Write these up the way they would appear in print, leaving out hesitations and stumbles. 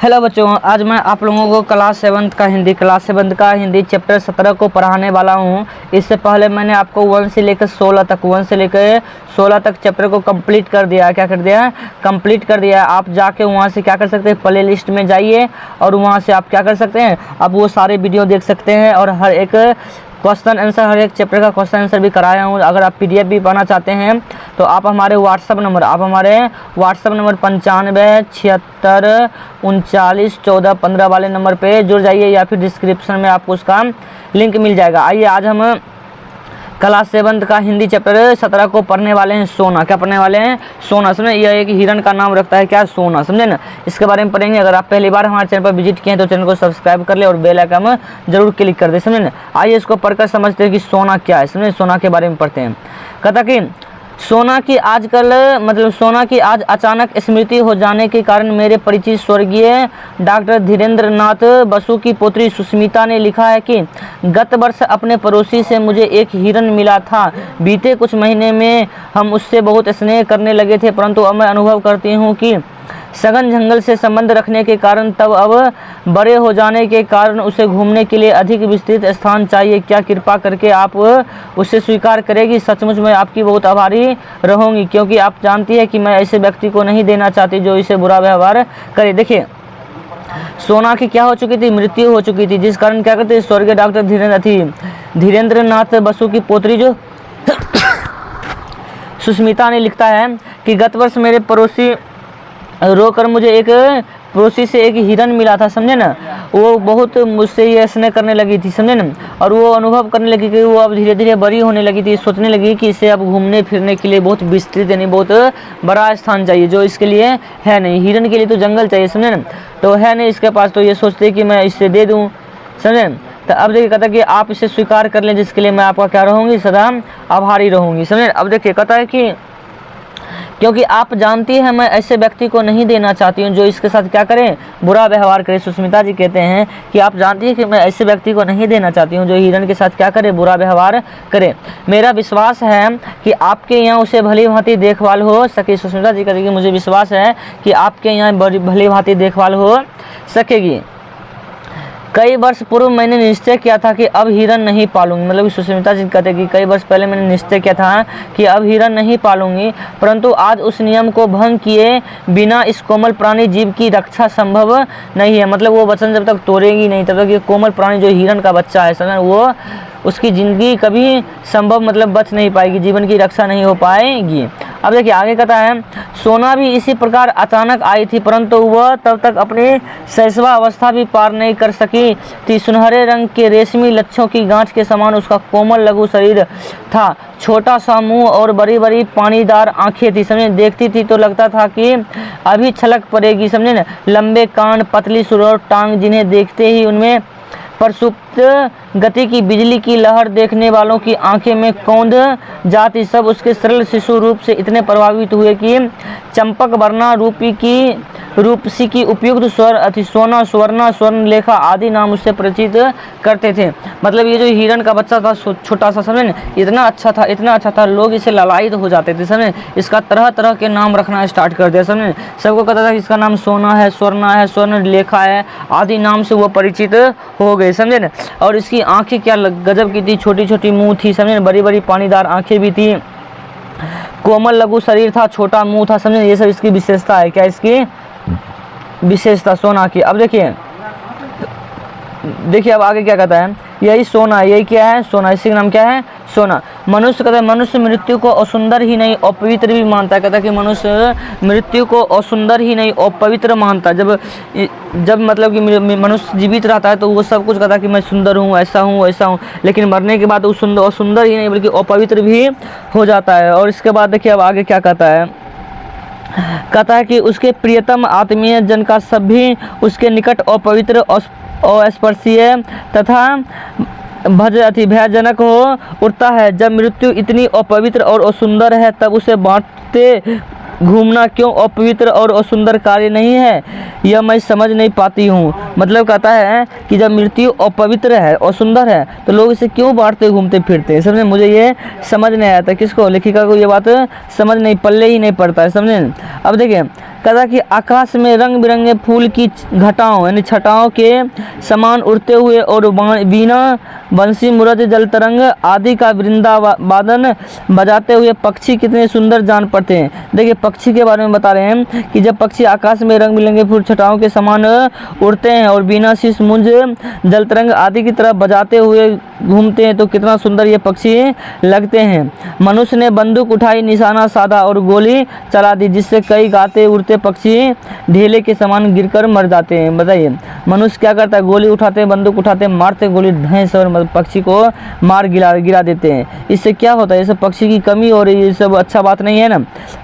Hello बच्चों, आज मैं आप लोगों को क्लास 7 का हिंदी चैप्टर 17 को पढ़ाने वाला हूं। इससे पहले मैंने आपको 1 से लेकर 16 तक चैप्टर को कंप्लीट कर दिया। क्या कर दिया? कंप्लीट कर दिया। आप जाके वहां से क्या कर सकते हैं, प्ले लिस्ट में जाइए और वहां से आप क्या कर सकते हैं, आप वो सारे वीडियो देख सकते हैं और हर एक क्वेश्चन आंसर, हर एक चैप्टर का क्वेश्चन आंसर भी कराया हूँ। अगर आप PDF भी पाना चाहते हैं तो आप हमारे व्हाट्सअप नंबर 95 76 39 14 15 वाले नंबर पे जुड़ जाइए या फिर डिस्क्रिप्शन में आपको उसका लिंक मिल जाएगा। आइए आज हम क्लास 7 का हिंदी चैप्टर 17 को पढ़ने वाले हैं। सोना। क्या पढ़ने वाले हैं? सोना। समझे, यह एक हिरन का नाम रखता है, क्या? सोना। समझे ना, इसके बारे में पढ़ेंगे। अगर आप पहली बार हमारे चैनल पर विजिट किए हैं तो चैनल को सब्सक्राइब कर ले और बेल आइकन जरूर क्लिक कर दे। समझे ना, आइए इसको पढ़कर समझते हैं कि सोना क्या है। समझे, सोना के बारे में पढ़ते हैं। कहता कि सोना की आज अचानक स्मृति हो जाने के कारण मेरे परिचित स्वर्गीय डॉक्टर धीरेन्द्र नाथ बसु की पुत्री सुष्मिता ने लिखा है कि गत वर्ष अपने पड़ोसी से मुझे एक हिरन मिला था। बीते कुछ महीने में हम उससे बहुत स्नेह करने लगे थे, परंतु अब मैं अनुभव करती हूँ कि सघन जंगल से संबंध रखने के कारण अब बड़े हो जाने के कारण उसे घूमने के लिए अधिक विस्तृत स्थान चाहिए। क्या कृपा करके आप उसे स्वीकार करेगी? सचमुच मैं आपकी बहुत आभारी रहूंगी, क्योंकि आप जानती है कि मैं ऐसे व्यक्ति को नहीं देना चाहती जो इसे बुरा व्यवहार करे। देखिए, सोना की क्या हो चुकी थी? मृत्यु हो चुकी थी, जिस कारण क्या करते स्वर्गीय डॉक्टर धीरेन्द्र नाथ बसु की पोत्री जो सुष्मिता ने लिखता है कि गत वर्ष मेरे पड़ोसी रोकर मुझे एक पड़ोसी से एक हिरन मिला था। समझे ना, वो बहुत मुझसे ये स्नेह करने लगी थी। समझे ना, और वो अनुभव करने लगी कि वो अब धीरे धीरे बड़ी होने लगी थी। सोचने लगी कि इसे अब घूमने फिरने के लिए बहुत विस्तृत यानी बहुत बड़ा स्थान चाहिए, जो इसके लिए है नहीं। हिरन के लिए तो जंगल चाहिए, समझे ना, तो है नहीं इसके पास, तो ये सोचते कि मैं इसे दे दूँ। समझे, तो अब देखिए कहता है कि आप इसे स्वीकार कर लें, जिसके लिए मैं आपका क्या रहूँगी, सदा आभारी रहूँगी। समझे, अब देखिए कहता है कि क्योंकि आप जानती हैं मैं ऐसे व्यक्ति को नहीं देना चाहती हूँ जो इसके साथ क्या करें, बुरा व्यवहार करे। सुष्मिता जी कहते हैं कि आप जानती हैं कि मैं ऐसे व्यक्ति को नहीं देना चाहती हूँ जो हिरन के साथ क्या करे, बुरा व्यवहार करे। मेरा विश्वास है कि आपके यहाँ उसे भली भांति देखभाल हो सके। सुष्मिता जी कहती है कि मुझे विश्वास है कि आपके यहाँ भली भांति देखभाल हो सकेगी। कई वर्ष पूर्व मैंने निश्चय किया था कि अब हिरन नहीं पालूंगी। मतलब सुष्मिता जी कहते हैं कि कई वर्ष पहले मैंने निश्चय किया था कि अब हिरन नहीं पालूंगी, परंतु आज उस नियम को भंग किए बिना इस कोमल प्राणी जीव की रक्षा संभव नहीं है। मतलब वो वचन जब तक तोड़ेगी नहीं तब तक ये कोमल प्राणी जो हिरन का बच्चा है, समझ, वो उसकी ज़िंदगी कभी संभव मतलब बच नहीं पाएगी, जीवन की रक्षा नहीं हो पाएगी। अब देखिए आगे कहता है, सोना भी इसी प्रकार अचानक आई थी, परंतु वह तब तक अपनी शैशवा अवस्था भी पार नहीं कर सकी थी। सुनहरे रंग के रेशमी लच्छों की गांठ के समान उसका कोमल लघु शरीर था, छोटा सा मुंह और बड़ी बड़ी पानीदार आंखें थी। समझे, देखती थी तो लगता था कि अभी छलक पड़ेगी। समझे ना, लंबे कान, पतली सुरौर टांग, जिन्हें देखते ही उनमें प्रसुप्त गति की बिजली की लहर देखने वालों की आंखें में कौंध जाती। सब उसके सरल शिशु रूप से इतने प्रभावित हुए कि चंपक वर्णा रूपसी की उपयुक्त स्वर अति सोना, स्वर्णा, स्वर्ण लेखा आदि नाम उससे परिचित करते थे। मतलब ये जो हिरन का बच्चा था छोटा सा, समझे, इतना अच्छा था, लोग इसे ललायित हो जाते थे। समझे, इसका तरह तरह के नाम रखना स्टार्ट कर दिया। समझे, सबको कहता था कि इसका नाम सोना है, स्वर्णा है, स्वर्ण लेखा है आदि नाम से वो परिचित हो गए। समझे ना, और इसकी आंखें क्या गजब की थी, छोटी छोटी मुंह थी। समझे, बड़ी बड़ी पानीदार आंखें भी थी, कोमल लघु शरीर था, छोटा मुंह था। समझे, ये सब इसकी विशेषता है। क्या इसकी विशेषता सोना की? अब देखिए अब आगे क्या कहता है, यही सोना, यही क्या है, सोना, इसी का नाम क्या है, सोना। मनुष्य कहता है मनुष्य मृत्यु को असुंदर ही नहीं अपवित्र भी मानता है। कहता है कि मनुष्य मृत्यु को असुंदर ही नहीं अपवित्र मानता है। जब मतलब कि मनुष्य जीवित रहता है तो वो सब कुछ कहता है कि मैं सुंदर हूँ, ऐसा हूँ, लेकिन मरने के बाद वो असुंदर ही नहीं बल्कि अपवित्र भी हो जाता है। और इसके बाद देखिए अब आगे क्या कहता है, कहता है कि उसके प्रियतम आत्मीय जन का सभी उसके निकट अपवित्र, अस्पर्शीय तथा भयजनक हो उठता है। जब मृत्यु इतनी अपवित्र और असुंदर है तब उसे बांटते घूमना क्यों अपवित्र और असुंदर कार्य नहीं है, यह मैं समझ नहीं पाती हूँ। मतलब कहता है कि जब मृत्यु अपवित्र है, असुंदर है, तो लोग इसे क्यों बांटते घूमते फिरते हैं। समझे, मुझे ये समझ नहीं आता, किसको, लेखिका को ये बात समझ नहीं, पल्ले ही नहीं पड़ता है। समझे, अब देखिए कहता कि आकाश में रंग बिरंगे फूल की घटाओं यानी छटाओं के समान उड़ते हुए और बीना बंसी मुरज जल तरंग आदि का वृंदावादन बजाते हुए पक्षी कितने सुंदर जान पड़ते हैं। देखिए पक्षी के बारे में बता रहे हैं कि जब पक्षी आकाश में रंग बिरंगे फूल छटाओं के समान उड़ते हैं और बीना शीश मुंज जल तरंग आदि की तरह बजाते हुए घूमते हैं तो कितना सुंदर ये पक्षी लगते हैं। मनुष्य ने बंदूक उठाई, निशाना साधा और गोली चला दी, जिससे कई गाते उड़ते पक्षी ढेले के समान गिरकर मर जाते हैं। बताइए मनुष्य क्या करता है, गोली उठाते हैं, बंदूक उठाते हैं, मारते गोली भैंस और पक्षी को मार गिरा देते हैं। इससे क्या होता है, ये सब पक्षी की कमी और ये सब अच्छा बात नहीं है ना।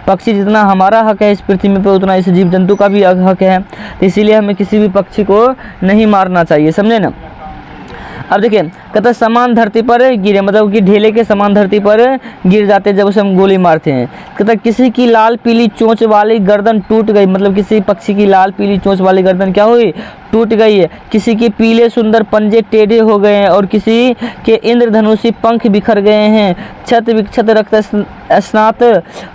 पक्षी जितना हमारा हक है इस पृथ्वी पे उतना इस जीव जंतु का भी हक है, इसीलिए हमें किसी भी पक्षी को नहीं मारना चाहिए, समझे ना। अब देखिए कहता समान धरती पर गिरे, मतलब कि ढेले के समान धरती पर गिर जाते हैं जब उसे हम गोली मारते हैं। कहता किसी की लाल पीली चोंच वाली गर्दन टूट गई, मतलब किसी पक्षी की लाल पीली चोंच वाली गर्दन क्या हुई, टूट गई है। किसी के पीले सुंदर पंजे टेढ़े हो गए हैं और किसी के इंद्रधनुषी पंख बिखर गए हैं। क्षत विक्षत रक्त स्नात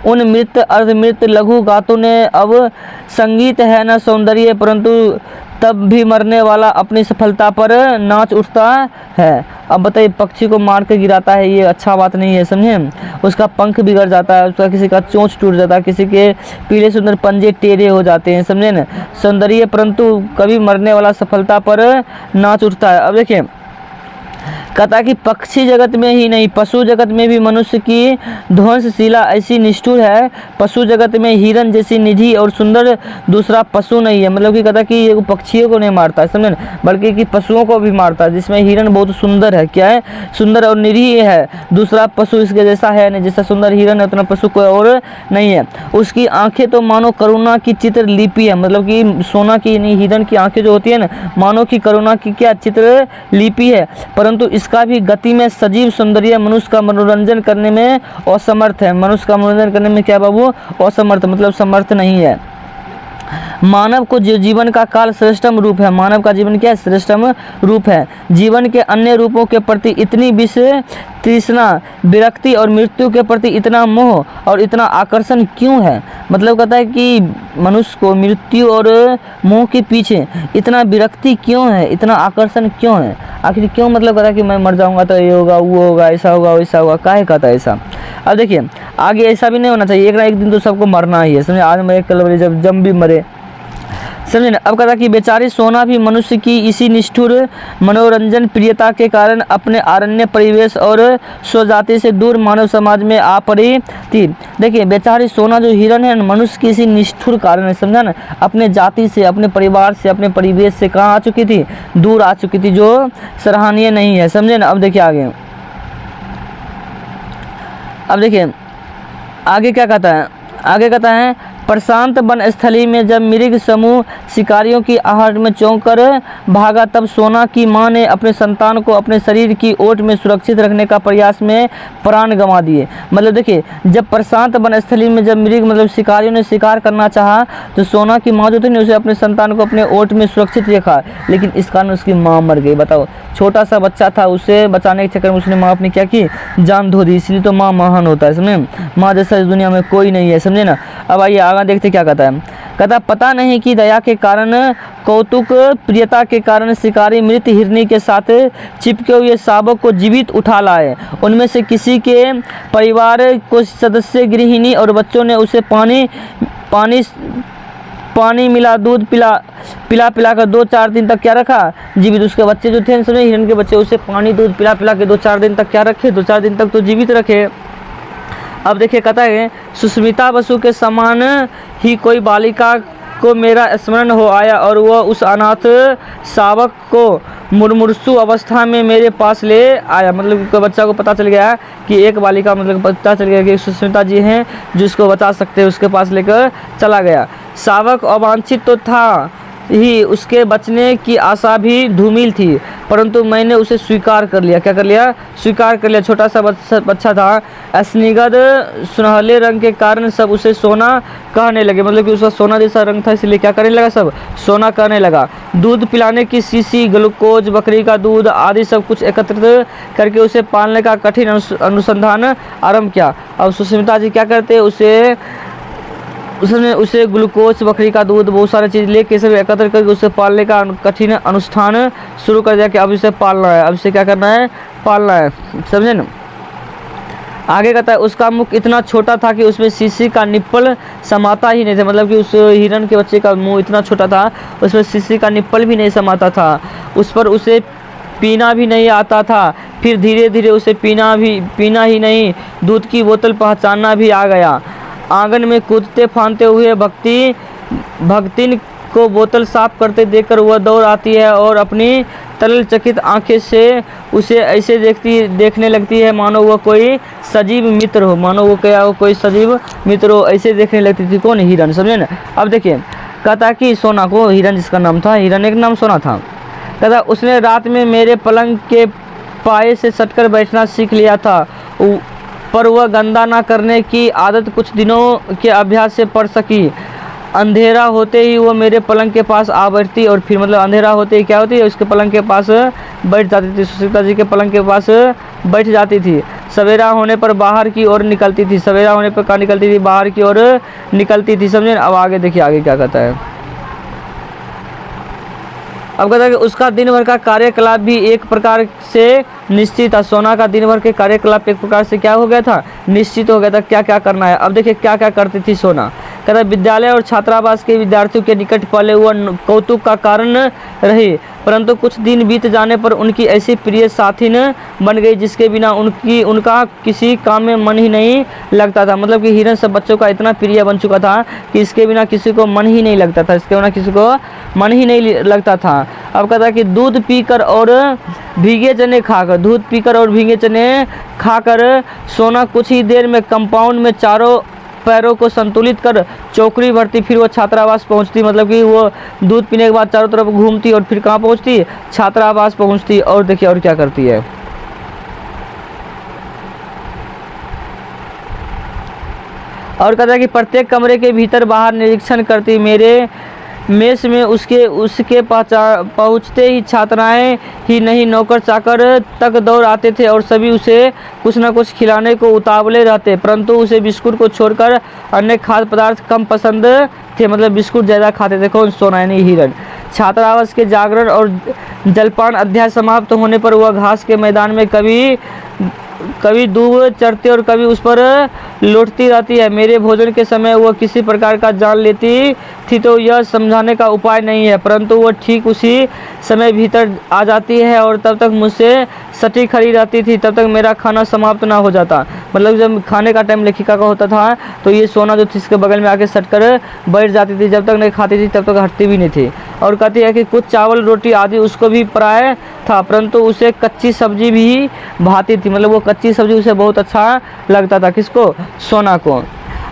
उन मृत अर्धमृत लघु गातों ने अब संगीत है न सौंदर्य, परंतु तब भी मरने वाला अपनी सफलता पर नाच उठता है। अब बताइए पक्षी को मार के गिराता है, ये अच्छा बात नहीं है, समझे। उसका पंख बिगड़ जाता है, उसका किसी का चोंच टूट जाता है, किसी के पीले सुंदर पंजे टेढ़े हो जाते हैं, समझे ना। सौंदर्य परंतु कभी मरने वाला सफलता पर नाच उठता है। अब देखिए कहता कि पक्षी जगत में ही नहीं पशु जगत में भी मनुष्य की ध्वंसशीला ऐसी निष्ठुर है। पशु जगत में हिरन जैसी निधि और सुंदर दूसरा पशु नहीं है। मतलब कि कहता कि ये पक्षियों को नहीं मारता है, समझे, बल्कि कि पशुओं को भी मारता है, जिसमें हिरन बहुत सुंदर है, क्या है, सुंदर और निरीह है। दूसरा पशु इसके जैसा है नहीं, जैसा सुंदर हिरन है उतना पशु कोई और नहीं है। उसकी आंखें तो मानो करुणा की चित्र लिपि है, मतलब कि सोना की नहीं, हिरन की आंखें जो होती है ना मानो की करुणा की क्या चित्र लिपि है, परंतु इसका भी गति में सजीव सौंदर्य मनुष्य का मनोरंजन करने में असमर्थ है। मनुष्य का मनोरंजन करने में क्या बाबू, असमर्थ, मतलब समर्थ नहीं है। मानव को जो जीवन का काल श्रेष्ठतम रूप है, मानव का जीवन क्या है, श्रेष्ठतम रूप है। जीवन के अन्य रूपों के प्रति इतनी विष तृष्णा विरक्ति और मृत्यु के प्रति इतना मोह और इतना आकर्षण क्यों है। मतलब कहता है कि मनुष्य को मृत्यु और मोह के पीछे इतना विरक्ति क्यों है, इतना आकर्षण क्यों है, आखिर क्यों। मतलब कहता है कि मैं मर जाऊंगा तो ये होगा वो होगा ऐसा होगा वैसा होगा, काहे कहता है ऐसा। अब देखिए आगे ऐसा भी नहीं होना चाहिए, एक ना एक दिन तो सबको मरना ही है, समझे। आज मरे कल मरे, जब भी मरे, समझे ना। अब कहता कि बेचारी सोना भी मनुष्य की इसी निष्ठुर मनोरंजन प्रियता के कारण अपने अरण्य परिवेश और स्वजाति से दूर मानव समाज में आ पड़ी थी। देखिए बेचारी सोना जो हिरन है मनुष्य की इसी निष्ठुर कारण है, समझा ना, अपने जाति से, अपने परिवार से, अपने परिवेश से कहाँ आ चुकी थी, दूर आ चुकी थी, जो सराहनीय नहीं है, समझे ना। अब देखिए आगे क्या कहता है, आगे कहता है प्रशांत वनस्थली में जब मृग समूह शिकारियों की आहट में चौंक कर भागा, तब सोना की मां ने अपने संतान को अपने शरीर की ओट में सुरक्षित रखने का प्रयास में प्राण गंवा दिए। मतलब देखिए जब प्रशांत वनस्थली में जब मृग मतलब शिकारियों ने शिकार करना चाहा तो सोना की माँ जो थी उसे अपने संतान को अपने ओट में सुरक्षित रखा, लेकिन इस कारण उसकी माँ मर गई। बताओ छोटा सा बच्चा था, उसे बचाने के चक्कर में उसने माँ अपनी क्या की, जान धो दी। इसलिए तो माँ महान होता है, समझे। माँ जैसा इस दुनिया में कोई नहीं है, समझे ना। अब आइए आगे देखते क्या कहता है। कहता पता नहीं कि दया के कारण, कौतुक प्रियता के कारण शिकारी मृत हिरनी के साथ चिपके हुए शावक को जीवित उठा लाए। उनमें से किसी के परिवार को सदस्य गृहिणी और बच्चों ने उसे पानी मिला दूध पिला कर 2-4 दिन तक क्या रखा, जीवित। उसके बच्चे जो थे समझे, हिरन के बच्चे, उसे पानी दूध पिला के 2-4 दिन तक क्या रखे, 2-4 दिन तक तो जीवित रखे। अब देखिए कहता है सुस्मिता बसु के समान ही कोई बालिका को मेरा स्मरण हो आया और वह उस अनाथ शावक को मुरमुरसु अवस्था में मेरे पास ले आया। मतलब कि बच्चा को पता चल गया कि एक बालिका, मतलब पता चल गया कि सुस्मिता जी हैं जो इसको बचा सकते हैं, उसके पास लेकर चला गया। शावक अवांछित तो था ही, उसके बचने की आशा भी धूमिल थी, परंतु मैंने उसे स्वीकार कर लिया। क्या कर लिया, स्वीकार कर लिया। छोटा सा बच्चा था, स्निग्ध सुनहले रंग के कारण सब उसे सोना कहने लगे। मतलब कि उसका सोना जैसा रंग था, इसलिए क्या करने लगा, सब सोना कहने लगा। दूध पिलाने की शीशी, ग्लूकोज, बकरी का दूध आदि सब कुछ एकत्रित करके उसे पालने का कठिन अनुसंधान आरंभ किया। अब सुस्मिता जी क्या करते, उसे उसने उसे ग्लूकोज, बकरी का दूध, बहुत सारी चीज़ लेके सब एकत्र करके उसे पालने का कठिन अनुष्ठान शुरू कर दिया कि अब इसे पालना है, अब इसे क्या करना है, पालना है, समझे ना। आगे कहता है उसका मुख इतना छोटा था कि उसमें शीशी का निप्पल समाता ही नहीं था, मतलब कि उस हिरन के बच्चे का मुंह इतना छोटा था उसमें शीशी का निप्पल भी नहीं समाता था। उस पर उसे पीना भी नहीं आता था। फिर धीरे धीरे उसे पीना ही नहीं, दूध की बोतल पहचानना भी आ गया। आंगन में कूदते फांदते हुए भक्तिन को बोतल साफ करते देखकर वह दौड़ आती है और अपनी तरल चकित आंखें से उसे ऐसे देखने लगती है मानो वह कोई सजीव मित्र हो, मानो वो क्या हो, कोई सजीव मित्र हो, ऐसे देखने लगती थी। कौन? हिरन, समझे ना। अब देखिए कहता कि सोना को, हिरन जिसका नाम था, हिरन एक नाम सोना था, कहता उसने रात में मेरे पलंग के पाए से सटकर बैठना सीख लिया था, पर वह गंदा ना करने की आदत कुछ दिनों के अभ्यास से पड़ सकी। अंधेरा होते ही वो मेरे पलंग के पास आ बैठती और फिर मतलब अंधेरा होते ही क्या होती है, उसके पलंग के पास बैठ जाती थी, सुशीता जी के पलंग के पास बैठ जाती थी। सवेरा होने पर बाहर की ओर निकलती थी, सवेरा होने पर कहाँ निकलती थी, बाहर की ओर निकलती थी, समझे। अब आगे देखिए आगे क्या कहता है। अब कहता है कि उसका दिन भर का कार्यकलाप भी एक प्रकार से निश्चित था। सोना का दिन भर के कार्यकलाप एक प्रकार से क्या हो गया था, निश्चित हो गया था, क्या क्या करना है। अब देखिए क्या क्या करती थी सोना। कहता विद्यालय और छात्रावास के विद्यार्थियों के निकट पहले वह कौतुक का कारण रही, परंतु कुछ दिन बीत जाने पर उनकी ऐसी प्रिय साथीन बन गई जिसके बिना उनका किसी काम में मन ही नहीं लगता था। मतलब कि हिरन सब बच्चों का इतना प्रिय बन चुका था कि इसके बिना किसी को मन ही नहीं लगता था, इसके बिना किसी को मन ही नहीं लगता था। अब कहता कि दूध पीकर और भीगे चने खाकर सोना कुछ ही देर में कंपाउंड में चारों पैरों को संतुलित कर चौकड़ी भरती, फिर वो छात्रावास पहुंचती। मतलब कि वो दूध पीने के बाद चारों तरफ घूमती और फिर कहाँ पहुंचती, छात्रावास पहुंचती। और देखिए और क्या करती है। और कहता है कि प्रत्येक कमरे के भीतर बाहर निरीक्षण करती। मेरे मेस में उसके पहुँचते ही छात्राएं ही नहीं नौकर चाकर तक दौड़ आते थे और सभी उसे कुछ न कुछ खिलाने को उतावले रहते, परंतु उसे बिस्कुट को छोड़कर अन्य खाद्य पदार्थ कम पसंद थे। मतलब बिस्कुट ज़्यादा खाते थे। कौन? सोना यानी हिरन। छात्रावास के जागरण और जलपान अध्याय समाप्त होने पर वह घास के मैदान में कभी दूब चढ़ती और कभी उस पर लौटती रहती है। मेरे भोजन के समय वह किसी प्रकार का जान लेती थी तो यह समझाने का उपाय नहीं है, परंतु वह ठीक उसी समय भीतर आ जाती है और तब तक मुझसे सटी खड़ी रहती थी, तब तक मेरा खाना समाप्त ना हो जाता। मतलब जब खाने का टाइम लेखिका का होता था तो ये सोना जो थी इसके बगल में आके सट कर बैठ जाती थी, जब तक नहीं खाती थी तब तक हटती भी नहीं थी। और कहती है कि कुछ चावल रोटी आदि उसको भी प्राय था, परंतु उसे कच्ची सब्जी भी भाती थी। मतलब वो कच्ची सब्जी उसे बहुत अच्छा लगता था। किसको? सोना को।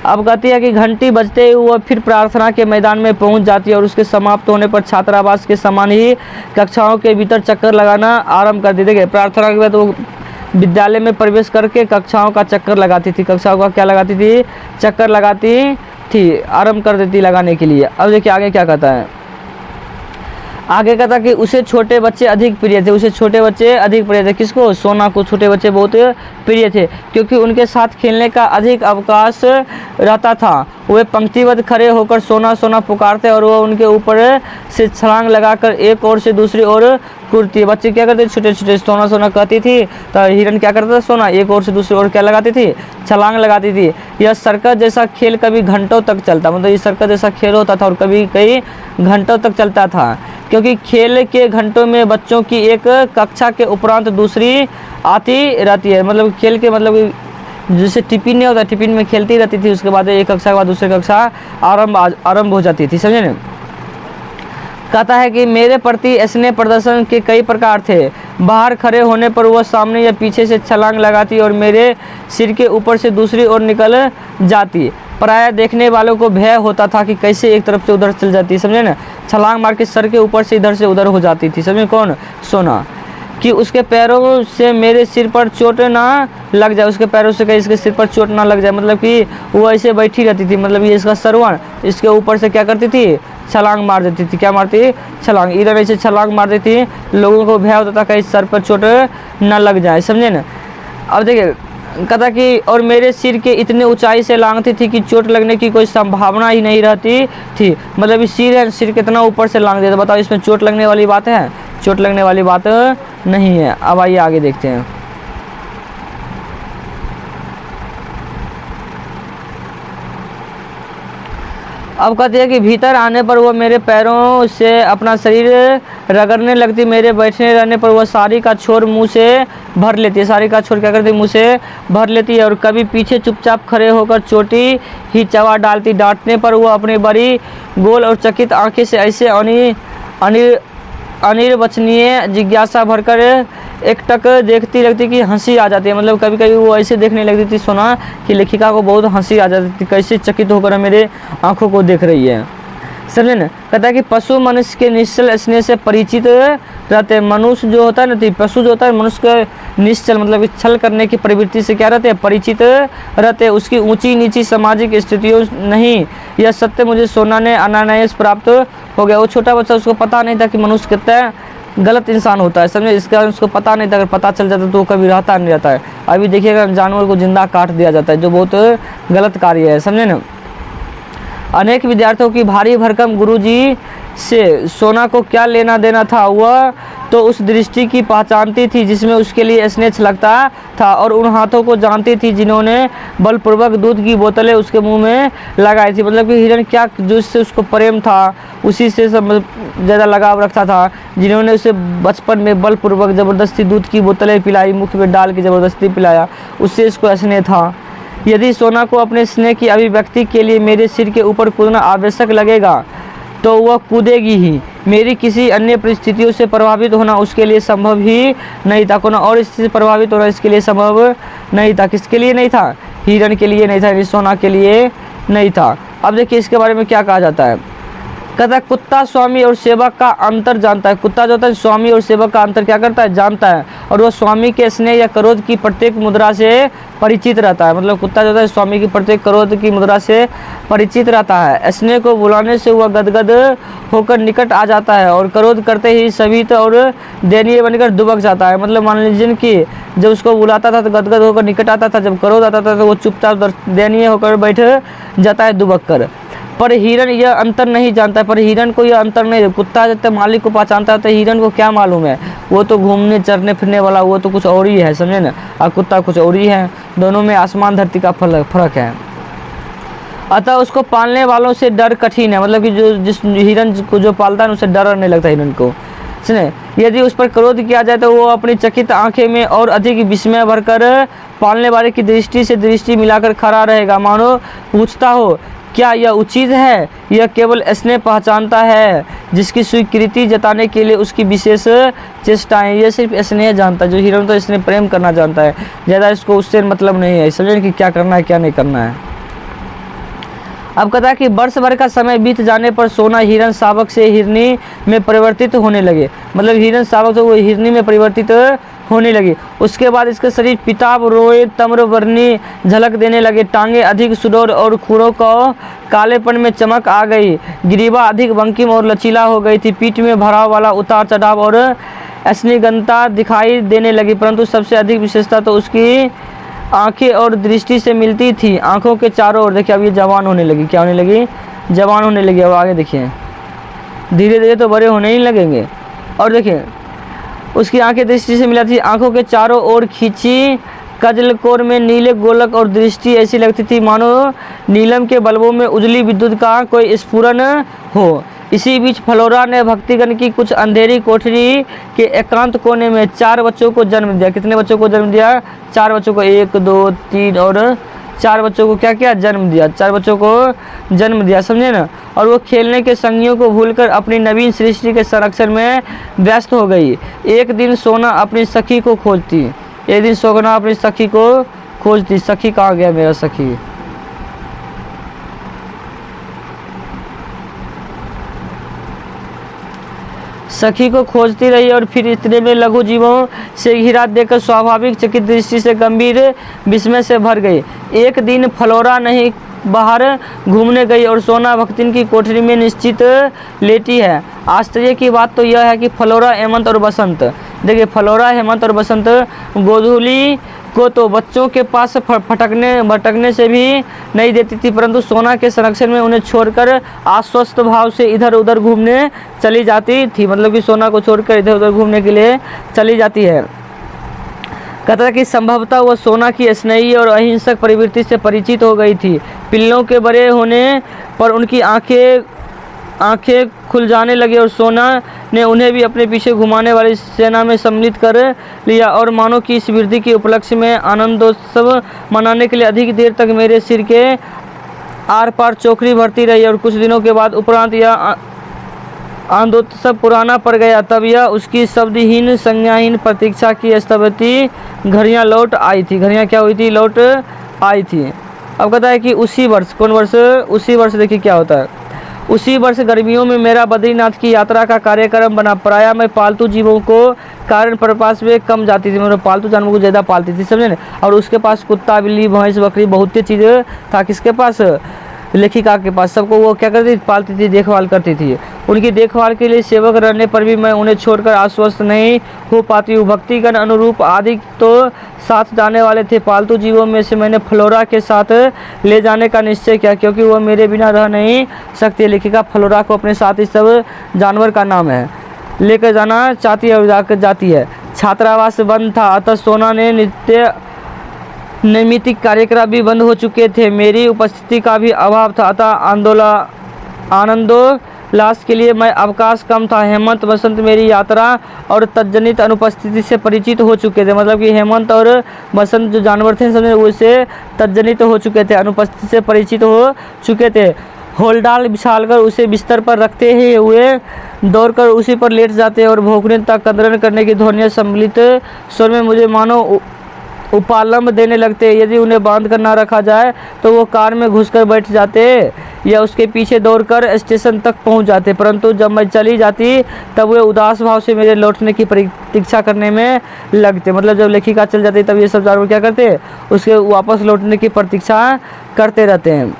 अब कहती है कि घंटी बजते ही वह फिर प्रार्थना के मैदान में पहुंच जाती है और उसके समाप्त होने पर छात्रावास के समान ही कक्षाओं के भीतर चक्कर लगाना आरंभ कर देते। देखिए प्रार्थना के बाद वो विद्यालय में प्रवेश करके कक्षाओं का चक्कर लगाती थी, कक्षाओं का क्या लगाती थी, चक्कर लगाती थी, आरंभ कर देती लगाने के लिए। अब देखिए आगे क्या कहता है। आगे कहता कि उसे छोटे बच्चे अधिक प्रिय थे, उसे छोटे बच्चे अधिक प्रिय थे। किसको? सोना को छोटे बच्चे बहुत प्रिय थे क्योंकि उनके साथ खेलने का अधिक अवकाश रहता था। वे पंक्तिबद्ध खड़े होकर सोना सोना पुकारते और वह उनके ऊपर से छलांग लगाकर एक ओर से दूसरी ओर कूदती। बच्चे क्या करते? छोटे छोटे सोना सोना कहती थी तो हिरन क्या करता था? सोना एक ओर से दूसरी ओर क्या लगाती थी? छलांग लगाती थी। यह सर्कस जैसा खेल कभी घंटों तक चलता, मतलब ये सर्कस जैसा खेल होता था और कभी कई घंटों तक चलता था क्योंकि खेल के घंटों में बच्चों की एक कक्षा के उपरांत दूसरी आती रहती है। मतलब खेल के मतलब जैसे टिफिन नहीं होता, टिफिन में खेलती रहती थी, उसके बाद एक कक्षा के बाद दूसरी कक्षा आरंभ हो जाती थी, समझे ना। कहता है कि मेरे प्रति स्नेह प्रदर्शन के कई प्रकार थे। बाहर खड़े होने पर वह सामने या पीछे से छलांग लगाती और मेरे सिर के ऊपर से दूसरी ओर निकल जाती। प्रायः देखने वालों को भय होता था कि कैसे एक तरफ से उधर चल जाती, समझे ना। छलांग मार के सर के ऊपर से इधर से उधर हो जाती थी, समझे। कौन? सोना। कि उसके पैरों से मेरे सिर पर चोट ना लग जाए, उसके पैरों से कहीं इसके सिर पर चोट ना लग जाए। मतलब कि वो ऐसे बैठी रहती थी, मतलब ये इसका सरवण, इसके ऊपर से क्या करती थी? छलांग मार देती थी। क्या मारती? छलांग। इधर ऐसे छलांग मार देती थी, लोगों को भय होता था कहीं सर पर चोट ना लग जाए, समझे ना। अब देखिए कहता कि और मेरे सिर के इतने ऊंचाई से लांघती थी कि चोट लगने की कोई संभावना ही नहीं रहती थी। मतलब ये सिर है, सिर कितना ऊपर से लांघ दिया, तो बताओ इसमें चोट लगने वाली बात है? चोट लगने वाली बात नहीं है। अब आइए आगे देखते हैं। अब कहते हैं कि भीतर आने पर वह मेरे पैरों से अपना शरीर रगड़ने लगती, मेरे बैठने रहने पर वह साड़ी का छोर मुंह से भर लेती है। साड़ी का छोर क्या करती है? मुंह से भर लेती है। और कभी पीछे चुपचाप खड़े होकर चोटी ही चबा डालती। डांटने पर वह अपनी बड़ी गोल और चकित आंखें से ऐसे अनिर्वचनीय जिज्ञासा भरकर एकटक देखती लगती कि हंसी आ जाती है। मतलब कभी कभी वो ऐसे देखने लगती थी सोना कि लेखिका को बहुत हंसी आ जाती थी, कैसे चकित होकर मेरे आंखों को देख रही है। समझे ना? कहता है कि पशु मनुष्य के निश्चल स्नेह से परिचित रहते हैं। मनुष्य जो होता है ना, पशु जो होता है मनुष्य के निश्चल मतलब छल करने की प्रवृत्ति से क्या रहते हैं? परिचित रहते हैं। उसकी ऊंची नीची सामाजिक स्थितियों नहीं, यह सत्य मुझे सोना ने अनायास प्राप्त हो गया। वो छोटा बच्चा, उसको पता नहीं था कि मनुष्य कितना गलत इंसान होता है, समझे? इसका उसको पता नहीं था। अगर पता चल जाता तो वो कभी रहता नहीं रहता है। अभी देखिएगा जानवर को जिंदा काट दिया जाता है, जो बहुत गलत कार्य है, समझे ना? अनेक विद्यार्थियों की भारी भरकम गुरुजी से सोना को क्या लेना देना था, वह तो उस दृष्टि की पहचानती थी जिसमें उसके लिए स्नेह छलकता था, और उन हाथों को जानती थी जिन्होंने बलपूर्वक दूध की बोतलें उसके मुंह में लगाई थी। मतलब कि हिरण क्या जिससे उसको प्रेम था, उसी से सब ज़्यादा लगाव रखता था, जिन्होंने उसे बचपन में बलपूर्वक ज़बरदस्ती दूध की बोतलें पिलाई, मुख में डाल के ज़बरदस्ती पिलाया, उससे इसको स्नेह था। यदि सोना को अपने स्नेह की अभिव्यक्ति के लिए मेरे सिर के ऊपर कूदना आवश्यक लगेगा तो वह कूदेगी ही। मेरी किसी अन्य परिस्थितियों से प्रभावित होना उसके लिए संभव ही नहीं था। कोई और स्थिति से प्रभावित होना इसके लिए संभव नहीं था। किसके लिए नहीं था? हिरण के लिए नहीं था, सोना के लिए नहीं था। अब देखिए इसके बारे में क्या कहा जाता है। कहता है कुत्ता स्वामी और सेवक का अंतर जानता है। कुत्ता जो होता है स्वामी और सेवक का अंतर क्या करता है? जानता है। और वह स्वामी के स्नेह या क्रोध की प्रत्येक मुद्रा से परिचित रहता है। मतलब कुत्ता जो होता है स्वामी की प्रत्येक क्रोध की मुद्रा से परिचित रहता है। स्नेह को बुलाने से वह गदगद होकर निकट आ जाता है, और क्रोध करते ही सभी और दयनीय बनकर दुबक जाता है। मतलब मान लीजिए कि जब उसको बुलाता था तो गदगद होकर निकट आता था, जब क्रोध आता था तो वो चुपचाप दयनीय होकर बैठ जाता है दुबक कर। पर हिरण यह अंतर नहीं जानता है। पर हिरण को यह अंतर नहीं, कुत्ता जब तक मालिक को पहचानता है तो हिरण को क्या मालूम है? वो तो घूमने चरने फिरने वाला, वो तो कुछ और ही है, समझे ना? और कुत्ता कुछ और ही है। दोनों में आसमान धरती का फर्क है। अतः उसको पालने वालों से डर कठिन है। मतलब कि जिस हिरण को जो पालता है उसे डर नहीं लगता हिरण को, सुने? यदि उस पर क्रोध किया जाए तो वो अपनी चकित आंखें में और अधिक विस्मय भरकर पालने वाले की दृष्टि से दृष्टि मिलाकर खड़ा रहेगा, मानो पूछता हो क्या यह उचित है? यह केवल स्नेह पहचानता है जिसकी स्वीकृति जताने के लिए उसकी विशेष चेष्टाएं। यह सिर्फ स्नेह जानता है। जो हिरण तो स्नेह प्रेम करना जानता है, ज़्यादा इसको उससे मतलब नहीं है, समझे कि क्या करना है क्या नहीं करना है। अब कहता है कि वर्ष भर का समय बीत जाने पर सोना हिरण शावक से हिरनी में परिवर्तित होने लगे। मतलब हिरण शावक तो वो हिरनी में परिवर्तित होने लगी। उसके बाद इसका शरीर पीताभ रोए तम्र वर्णी झलक देने लगे। टांगे अधिक सुडौल और खुरों को कालेपन में चमक आ गई। ग्रीवा अधिक बंकिम और लचीला हो गई थी। पीठ में भराव वाला उतार चढ़ाव और स्निग्धता दिखाई देने लगी। परंतु सबसे अधिक विशेषता तो उसकी आंखें और दृष्टि से मिलती थी। आंखों के चारों ओर देखिए अब ये जवान होने लगी। क्या होने लगी? जवान होने लगी। अब आगे देखिए, धीरे धीरे तो बड़े होने ही लगेंगे। और देखिए उसकी आंखें दृष्टि से मिला थी, आंखों के चारों ओर खींची कजलकोर में नीले गोलक, और दृष्टि ऐसी लगती थी मानो नीलम के बल्बों में उजली विद्युत का कोई स्फुरन हो। इसी बीच फ्लोरा ने भक्तिगण की कुछ अंधेरी कोठरी के एकांत कोने में 4 बच्चों को जन्म दिया। कितने बच्चों को जन्म दिया? 4 बच्चों को। 1 2 3 और 4 बच्चों को क्या किया? जन्म दिया। 4 बच्चों को जन्म दिया, समझे ना? और वो खेलने के संगियों को भूलकर अपनी नवीन सृष्टि के संरक्षण में व्यस्त हो गई। एक दिन सोना अपनी सखी को खोजती। एक दिन सोना अपनी सखी को खोजती। सखी कहाँ गया मेरा सखी? सखी को खोजती रही, और फिर इतने में लघु जीवों से घिरा देखकर स्वाभाविक चकित दृष्टि से गंभीर विस्मय से भर गई। एक दिन फ्लोरा नहीं बाहर घूमने गई और सोना भक्तिन की कोठरी में निश्चित लेटी है। आश्चर्य की बात तो यह है कि फ्लोरा, हेमंत और बसंत, देखिए फ्लोरा, हेमंत और बसंत गोधूली को तो बच्चों के पास भटकने से भी नहीं देती थी, परंतु सोना के संरक्षण में उन्हें छोड़कर आश्वस्त भाव से इधर उधर घूमने चली जाती थी। मतलब कि सोना को छोड़कर इधर उधर घूमने के लिए चली जाती है। कहता था कि संभवतः वह सोना की स्नेही और अहिंसक प्रवृत्ति से परिचित हो गई थी। पिल्लों के बड़े होने पर उनकी आंखें खुल जाने लगी और सोना ने उन्हें भी अपने पीछे घुमाने वाली सेना में सम्मिलित कर लिया और मानो कि इस वृद्धि के उपलक्ष्य में आनंदोत्सव मनाने के लिए अधिक देर तक मेरे सिर के आर पार चौकड़ी भरती रही। और कुछ दिनों के बाद उपरांत यह आनंदोत्सव पुराना पड़ गया। तब यह उसकी शब्दहीन संज्ञाहीन प्रतीक्षा की स्थगित घड़ियाँ लौट आई थी। घड़ियाँ क्या हुई थी? लौट आई थी। अब कहता है कि उसी वर्ष, कौन वर्ष? उसी वर्ष देखिए क्या होता है। उसी वर्ष गर्मियों में मेरा बद्रीनाथ की यात्रा का कार्यक्रम बना। प्रायः मैं पालतू जीवों को कारण प्रपास में कम जाती थी, मतलब पालतू जानवरों को ज़्यादा पालती थी, समझे ना। और उसके पास कुत्ता, बिल्ली, भैंस, बकरी बहुत चीज़ें था। किसके पास? लेखिका के पास। सबको वो क्या करती थी? पालती थी, देखभाल करती थी। उनकी देखभाल के लिए सेवक रहने पर भी मैं उन्हें छोड़कर आश्वस्त नहीं हो पाती हूँ। भक्तिगण, अनुरूप आदि तो साथ जाने वाले थे। पालतू जीवों में से मैंने फ्लोरा के साथ ले जाने का निश्चय किया, क्योंकि वह मेरे बिना रह नहीं सकती। लेखिका फ्लोरा को अपने साथ इस सब जानवर का नाम है लेकर जाना चाहती है और जाकर जाती है। छात्रावास बंद था, अतः सोना ने नैमित्तिक कार्यक्रम भी बंद हो चुके थे। मेरी उपस्थिति का भी अभाव था, अतः आनंदोल्लास के लिए मैं अवकाश कम था। हेमंत बसंत मेरी यात्रा और तज्जनित अनुपस्थिति से परिचित हो चुके थे। मतलब कि हेमंत और बसंत जो जानवर थे समझे, उससे तज्जनित हो चुके थे, अनुपस्थिति से परिचित हो चुके थे। होलडाल बिछालकर उसे बिस्तर पर रखते ही हुए दौड़कर उसी पर लेट जाते और भौंकने तक कदरन करने की ध्वनियाँ सम्मिलित स्वर में मुझे मानो उपालंब देने लगते। यदि उन्हें बांध कर ना रखा जाए तो वो कार में घुसकर बैठ जाते या उसके पीछे दौड़कर स्टेशन तक पहुंच जाते, परंतु जब मैं चली जाती तब वे उदास भाव से मेरे लौटने की प्रतीक्षा करने में लगते। मतलब जब लेखिका चल जाती तब ये सब जानवर क्या करते? उसके वापस लौटने की प्रतीक्षा करते रहते हैं।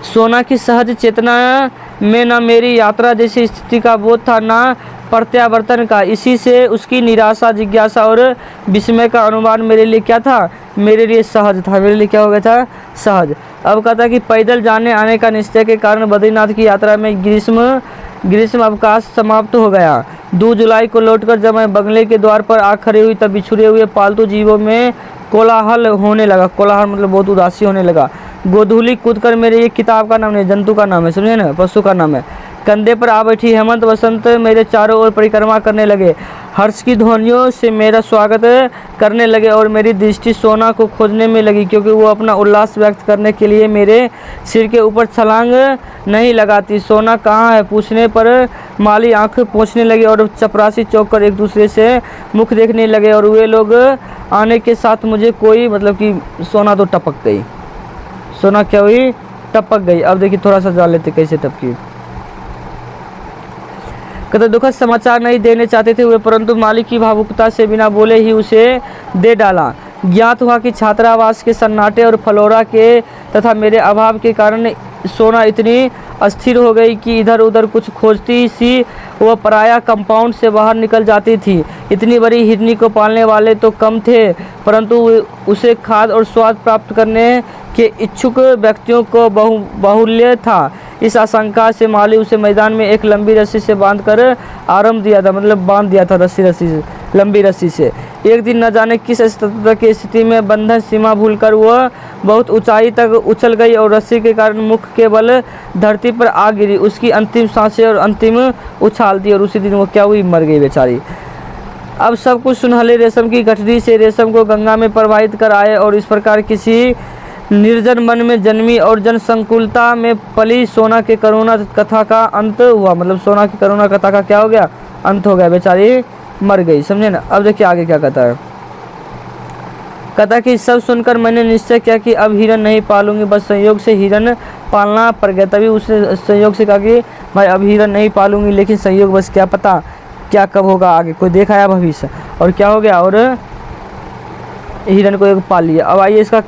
सोना की सहज चेतना में न मेरी यात्रा जैसी स्थिति का बोध था, न प्रत्यावर्तन का। इसी से उसकी निराशा, जिज्ञासा और विस्मय का अनुमान मेरे लिए क्या था? मेरे लिए सहज था। मेरे लिए क्या हो गया था? सहज। अब कहता कि पैदल जाने आने का निश्चय के कारण बद्रीनाथ की यात्रा में ग्रीष्म अवकाश समाप्त हो गया। 2 जुलाई को लौटकर जब मैं बंगले के द्वार पर आ खड़ी हुई तब बिछुड़े हुए पालतू जीवों में कोलाहल होने लगा। कोलाहल मतलब बहुत उदासी होने लगा। गोधूली कूदकर मेरे ये किताब का नाम नहीं, जंतु का नाम है, समझे ना, पशु का नाम है। कंधे पर आ बैठी हेमंत बसंत मेरे चारों ओर परिक्रमा करने लगे, हर्ष की ध्वनियों से मेरा स्वागत करने लगे और मेरी दृष्टि सोना को खोजने में लगी, क्योंकि वो अपना उल्लास व्यक्त करने के लिए मेरे सिर के ऊपर छलांग नहीं लगाती। सोना कहाँ है पूछने पर माली आंख पोंछने लगे और चपरासी चौक कर एक दूसरे से मुख देखने लगे। और वे लोग आने के साथ मुझे कोई मतलब कि सोना तो टपक गई। सोना क्या हुई? टपक गई। अब देखिए थोड़ा सा जान लेते कैसे टपकी। कहते दुखद समाचार नहीं देने चाहते थे वे, परंतु मालिक की भावुकता से बिना बोले ही उसे दे डाला। ज्ञात हुआ कि छात्रावास के सन्नाटे और फ्लोरा के तथा मेरे अभाव के कारण सोना इतनी अस्थिर हो गई कि इधर उधर कुछ खोजती सी वह पराया कंपाउंड से बाहर निकल जाती थी। इतनी बड़ी हिरनी को पालने वाले तो कम थे, परंतु उसे खाद्य और स्वाद प्राप्त करने के इच्छुक व्यक्तियों को बाहुल्य था। इस आशंका से माली उसे मैदान में एक लंबी रस्सी से बांधकर आराम दिया था, मतलब बांध दिया था रस्सी से, लंबी रस्सी से। एक दिन न जाने किस की स्थिति में बंधन सीमा भूलकर वह बहुत ऊंचाई तक उछल गई और रस्सी के कारण मुख के बल धरती पर आ गिरी। उसकी अंतिम सांसें और अंतिम उछाल दी और उसी दिन वो क्या हुई? मर गई बेचारी। अब सब कुछ सुनहले रेशम की गठरी से रेशम को गंगा में प्रवाहित कर आए और इस प्रकार किसी निर्जन मन में जन्मी और जनसंकुलता में पली सोना के करुणा कथा का अंत हुआ। मतलब सोना की करुणा कथा का क्या हो गया? अंत हो गया, बेचारी मर गई, समझे ना। अब देखिए आगे क्या कहता है। कहता कि सब सुनकर मैंने निश्चय किया कि अब हिरन नहीं पालूंगी, बस संयोग से हिरन पालना पड़ गया। तभी उसने संयोग से कहा कि भाई अब हिरन नहीं पालूंगी, लेकिन संयोग बस क्या पता क्या कब होगा आगे, कोई देखा है भविष्य। और क्या हो गया? और हिरन को एक पाल लिया। अब आइए इसका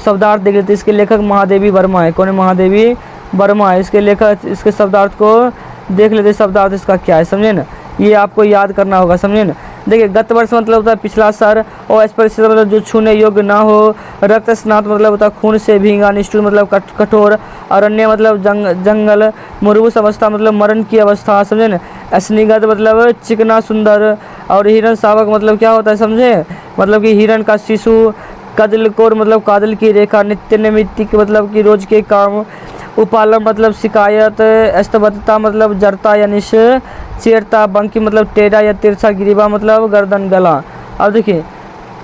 शब्दार्थ देख लेते। इसके लेखक महादेवी वर्मा है। कौन है? महादेवी वर्मा है इसके लेखक। इसके शब्दार्थ को देख लेते, शब्दार्थ इसका क्या है, समझे ना। ये आपको याद करना होगा, समझे ना। देखिए गत वर्ष मतलब होता है पिछला सर, और स्पर्श मतलब जो छूने योग्य ना हो, रक्त स्नात मतलब होता है खून से भींगा, निष्ठुर मतलब कठोर, अरण्य मतलब जंगल, मुरबूस अवस्था मतलब मरण की अवस्था, समझे ना, स्निग्ध मतलब चिकना सुंदर, और हिरण शावक मतलब क्या होता है समझे, मतलब कि हिरण का शिशु, कदलकोर मतलब कादल की रेखा, नित्य नैमित्तिक मतलब कि रोज के काम, उपालम मतलब शिकायत, स्तब्धता मतलब जड़ता या निश्चेरता, बंकी मतलब टेढ़ा या तिरछा, ग्रीवा मतलब गर्दन गला। अब देखिए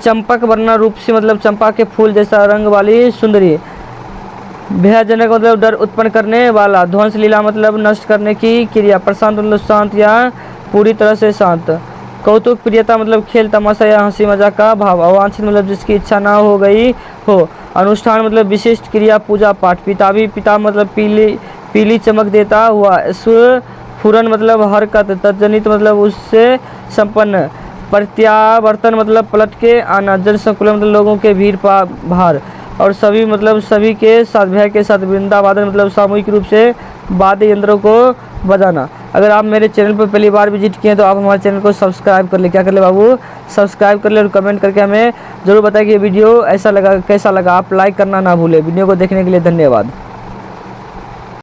चंपक वर्णा रूप से मतलब चंपा के फूल जैसा रंग वाली सुंदरी, भयजनक मतलब डर उत्पन्न करने वाला, ध्वंस लीला मतलब नष्ट करने की क्रिया, प्रशांत मतलब शांत या पूरी तरह से शांत, कौतुक प्रियता मतलब खेल तमाशा या हंसी मजाक का भाव, अवांछित मतलब जिसकी इच्छा ना हो गई हो, अनुष्ठान मतलब विशिष्ट क्रिया पूजा पाठ, पिता मतलब पीली चमक देता हुआ, स्फुरन मतलब हरकत, तजनित मतलब उससे संपन्न, प्रत्यावर्तन मतलब पलट के आना, जन संकुलन मतलब लोगों के भीड़ भार, और सभी मतलब सभी के साथ भय के साथ, वृंदावादन मतलब सामूहिक रूप से वाद्य यंत्रों को बजाना। अगर आप मेरे चैनल पर पहली बार विजिट किए तो आप हमारे चैनल को सब्सक्राइब कर ले, क्या कर ले बाबू, सब्सक्राइब कर ले, और कमेंट करके हमें ज़रूर बताएं कि ये वीडियो कैसा लगा। आप लाइक करना ना भूलें। वीडियो को देखने के लिए धन्यवाद।